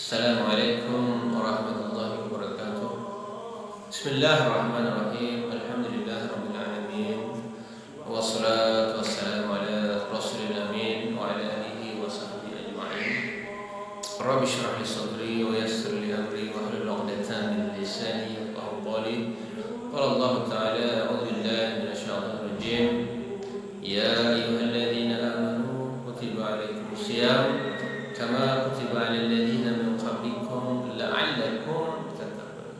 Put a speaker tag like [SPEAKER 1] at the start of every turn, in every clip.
[SPEAKER 1] Assalamualaikum warahmatullahi wabarakatuh. Bismillahirrahmanirrahim. Alhamdulillahirabbil alamin. Wassalatu wassalamu ala rasulil amin wa ala alihi wa sahbihi ajma'in. Rabbi shrah li sadri wa yassir li amri wa hlul 'uqdatam min lisani yafqahu qawli. Qala Allah ta'ala a'udzu billahi minasyaitonir rajim. Ya ayyuhalladzina amanu kutiba 'alaikumus shiyam kama kutiba 'alal ladzina min qablikum la'allakum tattaqun.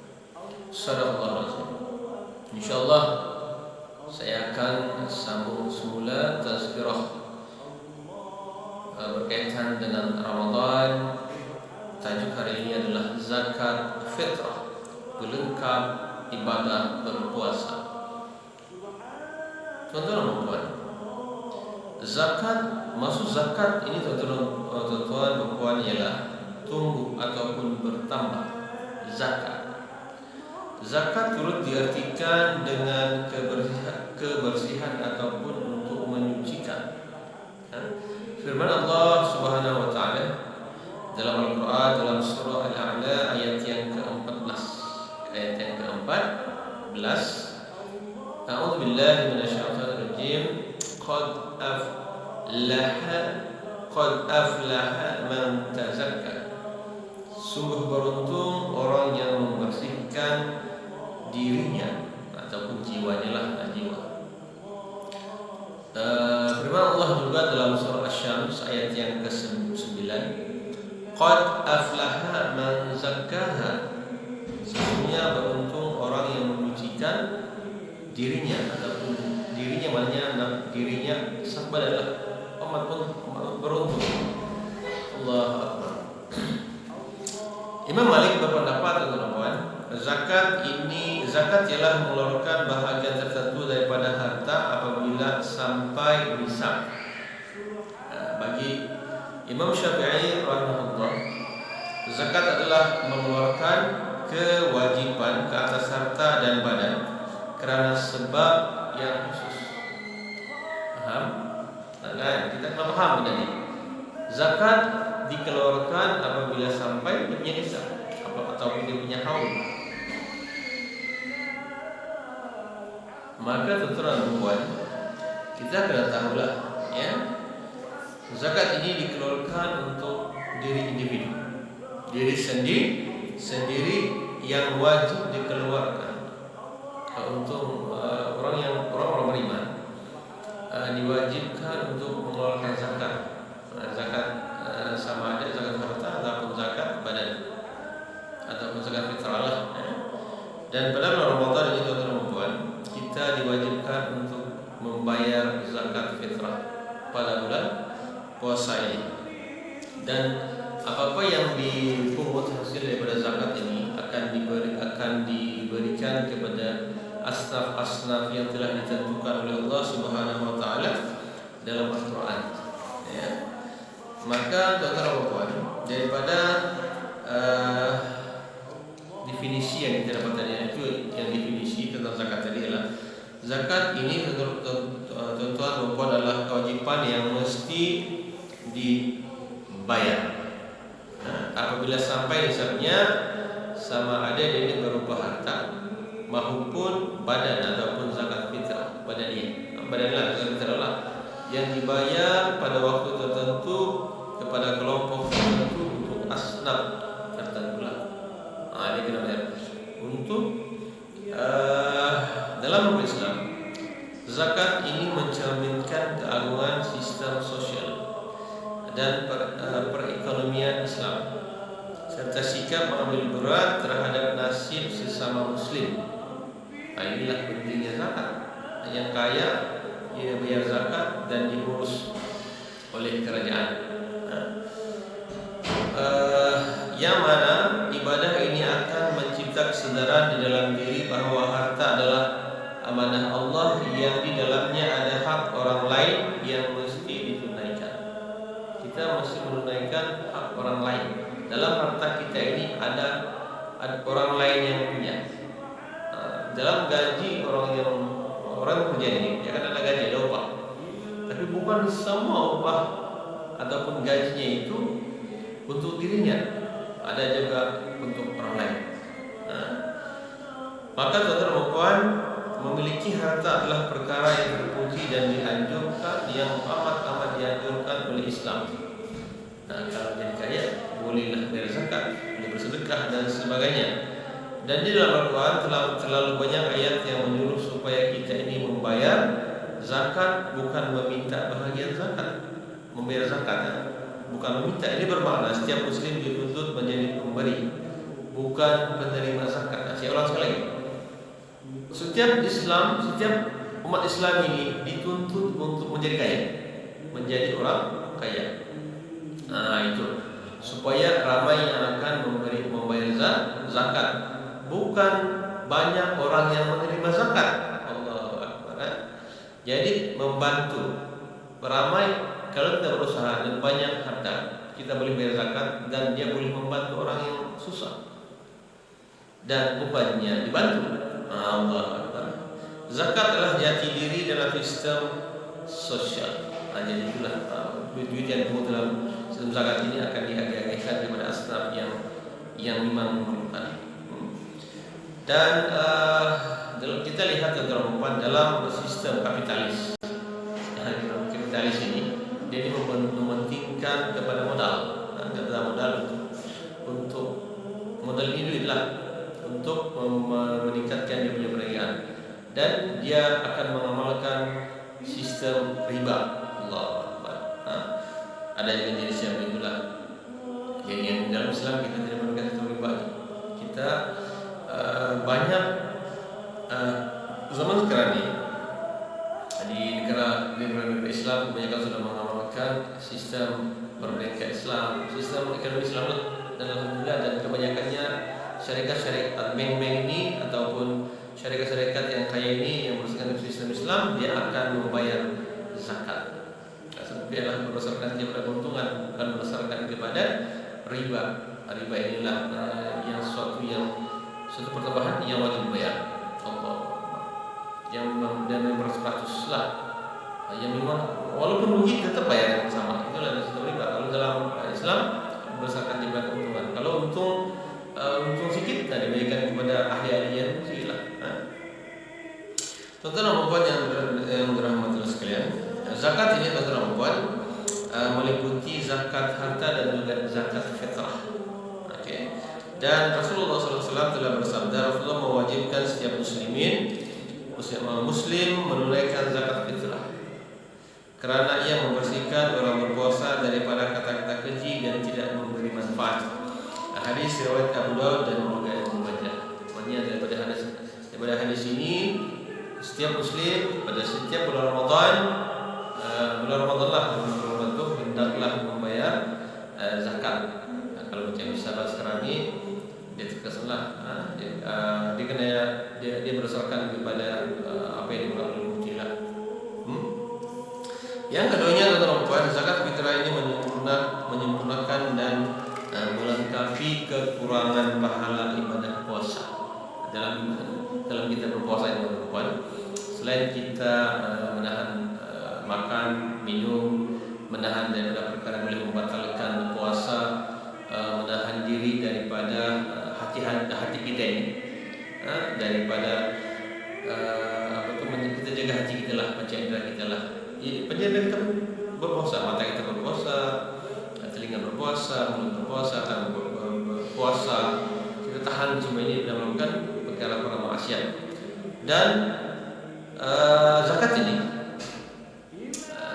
[SPEAKER 1] Shadaqallahu azim. Insyaallah saya akan sambung semula tazkirah berkaitan dengan Ramadan. Tajuk hari ini adalah zakat fitrah, pelengkap ibadah berpuasa. Tuan-tuan dan puan, maksud zakat ini tuan-tuan dan puan ialah tumbuh ataupun bertambah zakat. Zakat turut diartikan dengan kebersihan ataupun untuk menyucikan. Firman Allah Subhanahu wa taala dalam Al-Qur'an dalam surah Al-A'la ayat yang ke-14. Ayat yang ke-14. A'udzu billahi minasyaitonir rajim. Qad aflaha man tazakka. Sungguh beruntung orang yang membersihkan dirinya ataupun jiwanya lah, jiwa. Firman Allah juga dalam surah Asy-Syams ayat yang ke-9. Qad aflaha man zakkaha. Sesungguhnya beruntung orang yang menyucikan dirinya ataupun dirinya maknanya dirinya sahabat adalah umat pun beruntung. Allahu Akbar. Imam Malik berpendapat teman-teman, zakat ialah mengeluarkan bahagian tertentu daripada harta apabila sampai nisab. Bagi Imam Syafi'i rahimahullah, zakat adalah mengeluarkan kewajiban ke atas harta dan badan kerana sebab yang khusus. Paham? Nah, kita kena paham tadi. Zakat dikeluarkan apabila sampai dia punya nisab ataupun dia punya haul. Maka tuan-tuan, kita kena tahulah, ya, zakat ini dikeluarkan untuk diri individu, diri sendiri yang wajib dikeluarkan. Untuk orang beriman diwajibkan untuk mengeluarkan zakat. Zakat sama ada zakat harta ataupun zakat badan ataupun zakat fitrah lah. Dan pada bulan Ramadan ini tuan-tuan, kita diwajibkan untuk membayar zakat fitrah pada bulan puasa ini. Dan apa-apa yang dipungut hasil daripada zakat ini akan diberikan kepada asnaf-asnaf yang telah ditentukan oleh Allah Subhanahu wa taala dalam Al-Qur'an. Ya. Maka tuan-tuan, daripada definisi yang kita dapat tadi itu, yang definisi tentang zakat tadi adalah zakat ini tuan-tuan adalah kewajiban yang mesti dibayar. Apabila sampai nisabnya, sama ada dia berupa harta maupun badan ataupun zakat fitrah, badanlah zakat fitrah lah yang dibayar pada waktu tertentu kepada kelompok tertentu untuk asnaf tertentu lah. Ini kena bayar untuk dalam hukum Islam. Zakat ini mencerminkan keagungan sistem sosial dan perekonomian Islam serta sikap mengambil berat terhadap nasib sesama Muslim. Inilah pentingnya zakat. Yang kaya ia bayar zakat dan diurus oleh kerajaan. Yang mana ibadah ini akan mencipta kesedaran di dalam diri bahawa harta adalah amanah Allah yang di dalamnya ada hak orang lain yang mesti ditunaikan. Kita mesti menunaikan hak orang lain. Dalam harta kita ini ada orang lain yang punya. Dalam gaji orang kerja ini, dia kan ada gaji, ada upah. Tapi bukan semua upah ataupun gajinya itu untuk dirinya. ada juga untuk orang lain. Nah, maka tuan-tuan memiliki harta adalah perkara yang terpuji dan dianjurkan, yang amat dianjurkan oleh Islam. Nah, kalau jadi kaya bolehlah bayar zakat, boleh bersedekah dan sebagainya. Dan di dalam Al-Quran terlalu banyak ayat yang menyuruh supaya kita ini membayar zakat, bukan meminta bahagian zakat. Membayar zakat bukan meminta. Ini bermakna setiap muslim dituntut menjadi pemberi, bukan penerima zakat. Saya ulang sekali lagi. Setiap umat Islam ini dituntut untuk menjadi kaya, menjadi orang kaya. Nah, itu supaya ramai yang akan membayar zakat, bukan banyak orang yang menerima zakat. Allahu Akbar. Jadi membantu ramai. Kalau kita berusaha dan banyak harta, kita boleh bayar zakat dan dia boleh membantu orang yang susah dan upahnya dibantu. Allah Akbar. Zakat adalah jati diri dalam sistem sosial. Nah, jadi itulah duit yang dipungut dalam sistem zakat ini akan dihadiahkan kepada asnaf yang memang memerlukan. Dan kita lihat dalam sistem kapitalis ini, dia mementingkan kepada modal. Kepada modal untuk modal ini duit lah, untuk meningkatkan dia punya perniagaan, dan dia akan mengamalkan sistem riba. Allah Akbar. Ada yang jenis yang begitulah. Jadi yang dalam Islam kita tidak menggunakan sistem riba. Kita banyak zaman sekarang ini di negara Islam kebanyakan sudah mengamalkan sistem perbankan Islam, sistem ekonomi Islam lah. Dan alhamdulillah, dan kebanyakannya syarikat-syarikat bank-bank ini ataupun syarikat-syarikat yang kaya ini yang berdasarkan sistem Islam, dia akan membayar zakat. Dia adalah berdasarkan kepada keuntungan, bukan berdasarkan kepada riba. Riba inilah yang suatu pertambahan yang wajib dibayar. Allah, yang memang dan memang 100% lah, yang memang walaupun rugi tetap bayar yang sama. Itulah sistem riba. Kalau dalam Islam berdasarkan kepada keuntungan. Kalau untung sedikit, nah diberikan kepada ahli-ahli yang lah. Tuan-tuan dan puan yang dirahmati Allah sekalian, zakat ini tuan-tuan dan puan meliputi zakat harta dan juga zakat fitrah. Okay. Dan Rasulullah SAW telah bersabda, Rasulullah mewajibkan setiap muslim menunaikan zakat fitrah kerana ia membersihkan orang berpuasa daripada kata-kata keji dan tidak memberi manfaat. Hadis riwayat Abu Daud dan juga Ibnu Majah. Maksudnya daripada hadis ini, setiap muslim pada setiap bulan Ramadan lah hendaklah membayar zakat. Kalau macam sahabat sekarang ini, dia terkesanlah dia berdasarkan kepada apa yang dibuat oleh bukti lah. Yang keduanya adalah zakat fitrah ini menyempurnakan dan melengkapi kekurangan pahala ibadah puasa. Dalam kita berpuasa ini teman-teman, selain kita menahan makan, minum, menahan daripada perkara yang boleh membatalkan puasa, menahan diri daripada hati kita ini, daripada kita jaga hati kita lah, panca indera kita lah. Penjaga kita berpuasa, mata kita berpuasa, telinga berpuasa, mulut berpuasa, tangan berpuasa. Kita tahan semua ini dan melakukan perkara maksiat. Dan zakat ini,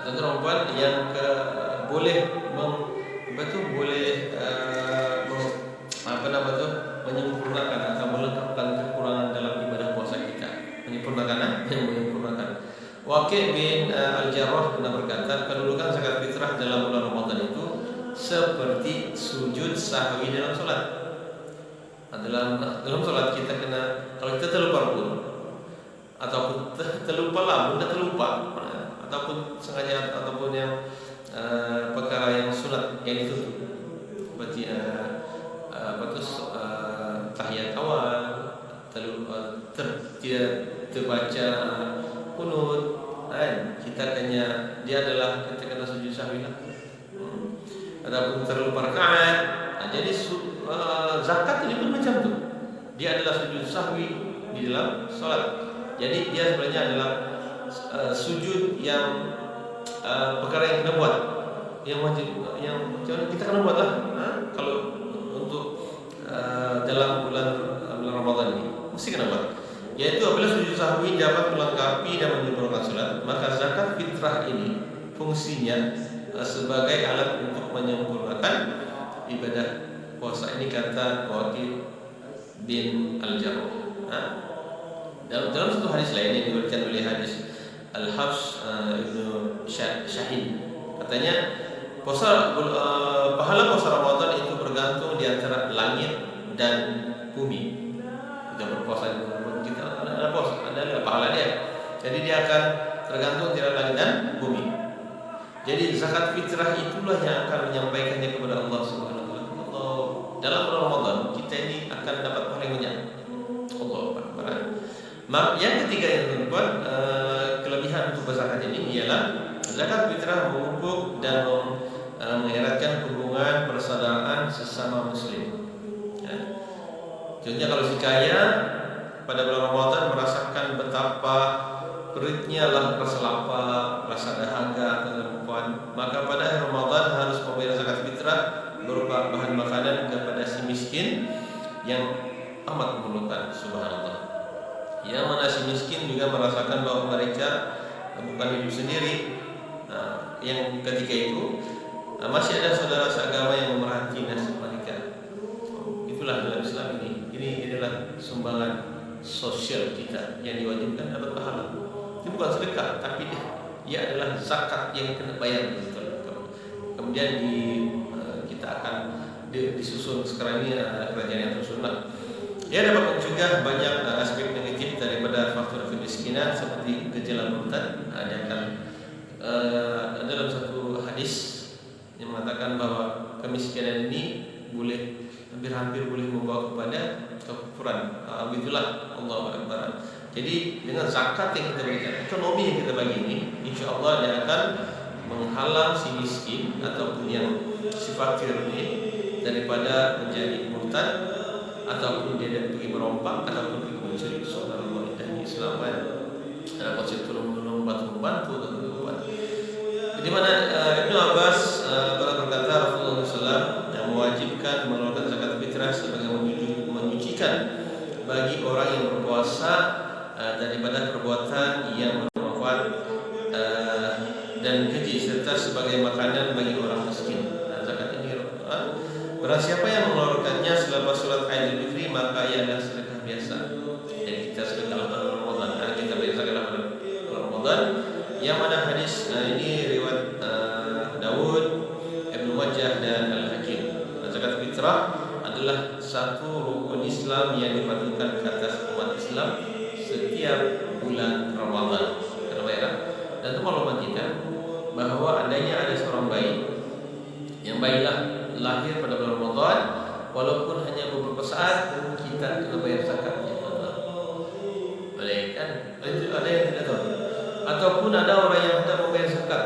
[SPEAKER 1] tuan-tuan yang boleh menyempurnakan atau melengkapkan kekurangan dalam ibadah puasa kita. Menyempurnakan. Waqi' bin Al-Jarrah pernah berkata, kedudukan zakat fitrah dalam bulan Ramadan itu seperti sujud sahwi dalam solat. Dalam solat kita kalau kita terlupa rukun ataupun terlupa lah, benda terlupa, ataupun sengaja, ataupun yang perkara yang sunat yang ditutup, seperti tahiyat awal, tidak terbaca kunut, kita dia adalah kita kena sujud sahwi lah, ataupun terlupa rakaat. Jadi zakat ini pun macam tu. Dia adalah sujud sahwi di dalam salat. Jadi dia sebenarnya adalah sujud yang perkara yang kita buat, yang wajib, yang kita kena buat lah. Kalau untuk dalam bulan Ramadan ini mesti kena buat. Yaitu apabila sujud sahwi dapat melengkapi dan menyempurnakan salat, maka zakat fitrah ini fungsinya sebagai alat untuk menyempurnakan ibadah puasa. Ini kata Waqid bin Al-Jarrah. Dalam satu hadis lain yang diberikan oleh hadis Al-Hafs Ibnu Syahid, katanya pahala puasa Ramadan itu bergantung di antara langit dan bumi. Kita berpuasa di bulan kita ada puasa, ada pahala dia. Jadi dia akan tergantung antara langit dan bumi. Jadi zakat fitrah itulah yang akan menyampaikannya kepada Allah Subhanahu wa taala. Dalam bulan Ramadan kita ini akan dapat pahala yang banyak. Allahu Akbar. Yang ketiga yang terdapat kelebihan untuk berzakat ini ialah zakat fitrah memupuk dan mengeratkan hubungan persaudaraan sesama muslim. Contohnya kalau si kaya pada bulan Ramadan merasakan betapa peritnya lah rasa lapar, rasa dahaga atau perempuan, maka pada akhir Ramadan harus membayar zakat fitrah berupa bahan makanan kepada si miskin yang amat memerlukan. Subhanallah. Yang mana si miskin juga merasakan bahwa mereka bukan hidup sendiri. Yang ketika itu masih ada saudara seagama yang memerhati nasib mereka. Itulah dalam Islam ini. Ini adalah sumbangan sosial kita yang diwajibkan dapat pahala. Itu bukan sedekah, tapi dia adalah zakat yang kena bayar. Kemudian kita akan disusun sekarang ini kerajaan yang tersusun. Dia dapat mencegah banyak aspek negatif daripada faktor kemiskinan seperti gejala murtad. Dia akan dalam satu hadis yang mengatakan bahwa kemiskinan ini boleh hampir-hampir boleh membawa kepada kekufuran. Begitulah Allah Akbar. Jadi dengan zakat yang kita berikan, ekonomi yang kita bagi ini, insya Allah dia akan menghalang si miskin ataupun yang si fakir ini daripada menjadi murtad, ataupun dia pergi merompak, ataupun pergi mencuri. Subhanallah, dan Islam ada konsep tolong membantu dan membantu. Di mana Ibnu Abbas berkata Rasulullah SAW yang mewajibkan mengeluarkan zakat fitrah sebagai menyucikan bagi orang yang berpuasa daripada perbuatan yang bermanfaat dan keji, serta sebagai makanan bagi orang miskin. Zakat ini barang siapa yang mengeluarkannya selepas sholat Idul Fitri, maka ia adalah sedekah biasa. Jadi kita sedekah pada Ramadan, kita bayar zakat pada Ramadan. Yang mana hadis ini riwayat Dawud, Ibnu Majah dan Al-Hakim. Zakat fitrah adalah satu rukun Islam yang dipatukan ke atas umat Islam setiap bulan Ramadan. Dan itu maklumat kita bahwa adanya ada seorang bayi yang bayilah lahir pada bulan Ramadan, walaupun hanya beberapa saat, kita kena bayar zakatnya. Boleh kan? Ada yang tidak tahu. Ataupun ada orang yang tidak membayar zakat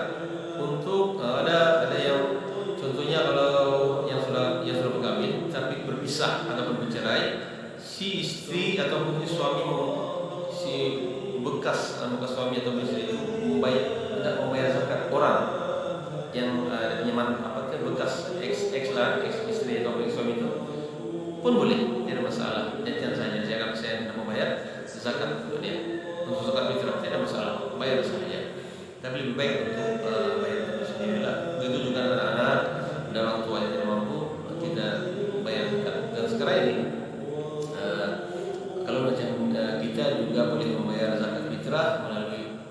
[SPEAKER 1] untuk ada yang contohnya kalau yang sudah berkahwin tapi berpisah ataupun bercerai, si istri ataupun si suami si bekas suami atau istri itu tidak membayar zakat orang yang nyaman bekas ex istri atau ex suami itu pun boleh, tidak masalah. Jangan saja saya tidak membayar zakat untuk dia, untuk zakat fitrah tidak masalah, bayar saja. Tapi lebih baik untuk bayar itu sendirilah. Begitu juga anak-anak dan orang tua yang tidak mampu, kita bayarkan. Dan sekarang ini kalau macam kita juga boleh membayar zakat fitrah melalui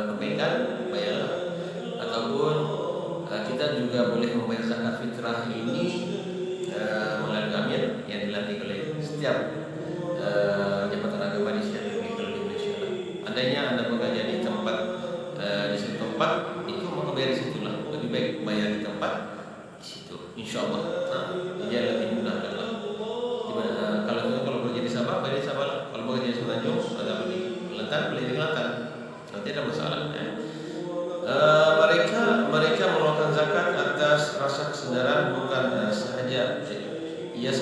[SPEAKER 1] perbankan, bayarlah. Ataupun kita juga boleh membayar zakat fitrah ini melalui amir yang dilatih oleh setiap jabatan agama di setiap negeri di Indonesia. Andainya Anda bekerja di tempat di situ tempat itu, maka bayar di situlah. Lebih baik bayar di tempat di situ, insya Allah. Dia lebih mudah lah. Kalau bekerja di Sabah, bayar di Sabah. Kalau bekerja di Semenanjung, ada di Kelantan, beli di Kelantan. Nanti ada masalah. Mereka mengeluarkan zakat atas rasa kesedaran, bukan sahaja ia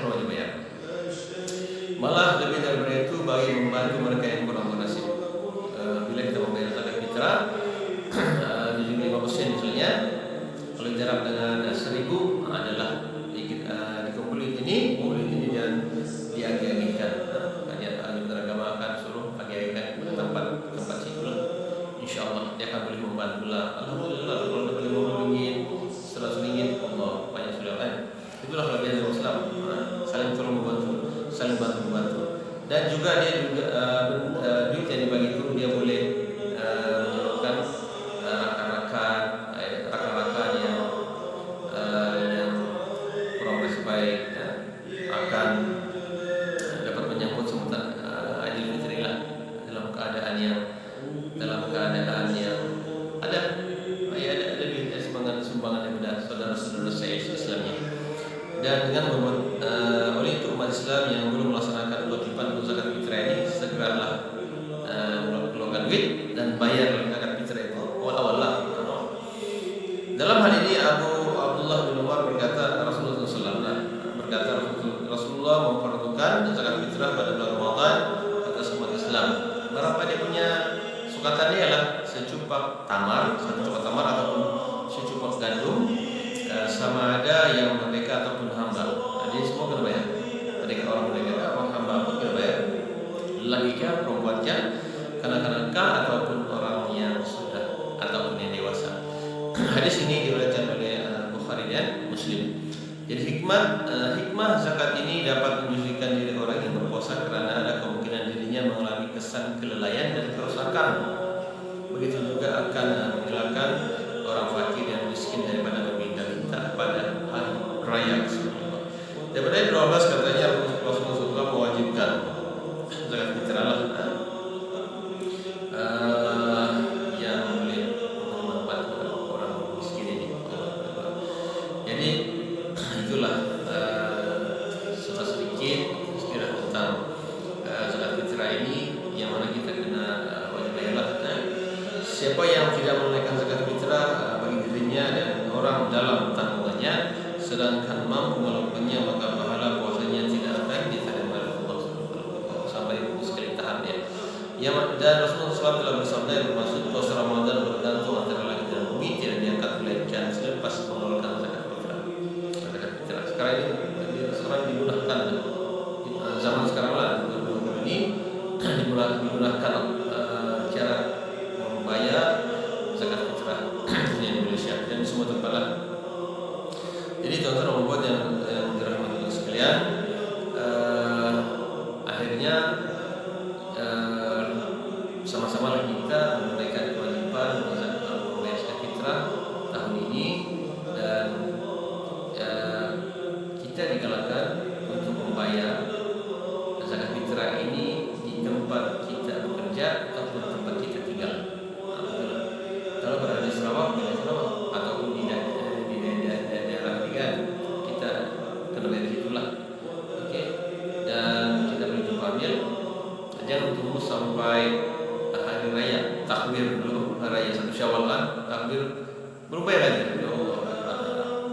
[SPEAKER 1] wajib bayar. Malah lebih daripada itu bagi membantu mereka yang kurang bernasib. Bila kita membayar zakat fitrah 75% misalnya, kalau jarak dengan 1.000 adalah dikumpulin ini dan diagi-agikan. Ahli beragama akan suruh agi-agikan ke tempat situ lah. InsyaAllah dia akan boleh membantu lah. Alhamdulillah kalau dapat RM50, RM100, Allah banyak sudah kan. Itulah kelebihan Islam. Saling tolong membantu, saling bantu-membantu. Dan juga dia duit yang dibagi itu dia boleh menyuruhkan rakan-rakan yang kurang baik akan dapat menyambut sebutan Aidil Fitri lah dalam keadaan yang ada duit sumbangan daripada saudara-saudara saya Islamnya. Dan dengan oleh itu umat Islam yang belum melaksanakan kewajiban zakat fitrah ini segeralah keluarkan duit dan bayar zakat fitrah itu awal-awal lah. Dalam hal ini Abdullah bin Umar berkata Rasulullah memperuntukkan zakat fitrah pada bulan Ramadan atas umat Islam. Berapa dia punya sukatan dia lah secupak tamar ataupun secupak gandum, sama ada yang merdeka ataupun hamba. Jadi semua kena bayar. Merdeka orang merdeka, orang hamba pun kena bayar. Lelaki perempuannya, kanak-kanak ataupun orang yang sudah ataupun yang dewasa. Hadis ini diriwayatkan oleh Bukhari dan Muslim. Jadi hikmah zakat ini dapat menyucikan diri orang yang berpuasa karena ada kemungkinan dirinya mengalami kesan kelelayan dan kerusakan. Begitu juga akan menghilangkan orang fakir dan miskin daripada meminta-minta pada hari raya. Daripada ayat 12 katanya Rasulullah mewajibkan zakat fitrah lah. Yang boleh membantu orang miskin ini. Jadi itulah sedikit sekiranya tentang zakat fitrah ini yang mana kita kena wajib bayarlah. Siapa yang tidak menunaikan zakat fitrah bagi dirinya dan orang dalam tanggungannya sedangkan mampu melakukannya, maka pahala puasanya tidak akan diterima oleh Allah sampai sekali tahap dia. Dan Rasulullah SAW telah bersabda yang bermaksud puasa Ramadan bergantung antara langit dan bumi, tidak diangkat melainkan selepas mengeluarkan zakat fitrah. Sekarang ini dimudahkan zaman sekarang lah ini dimudahkan cara membayar zakat fitrah di Indonesia dan di semua tempat lah. Jadi tuan-tuan membuat yang dirahmati Allah sekalian, akhirnya sama-sama kita menunaikan kewajiban membayar zakat fitrah tahun ini, dan kita digalakkan untuk membayar zakat fitrah ini di tempat kita bekerja ataupun tempat kita tinggal. Kalau berada di Sarawak ataupun di daerah tinggal, kita kena bayar itulah. Oke. Dan kita boleh ambil, jangan tunggu sampai hari raya, takbir dulu, hari raya 1 Syawal kan, takbir belum bayar lagi. Ya Allah,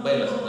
[SPEAKER 1] bayarlah.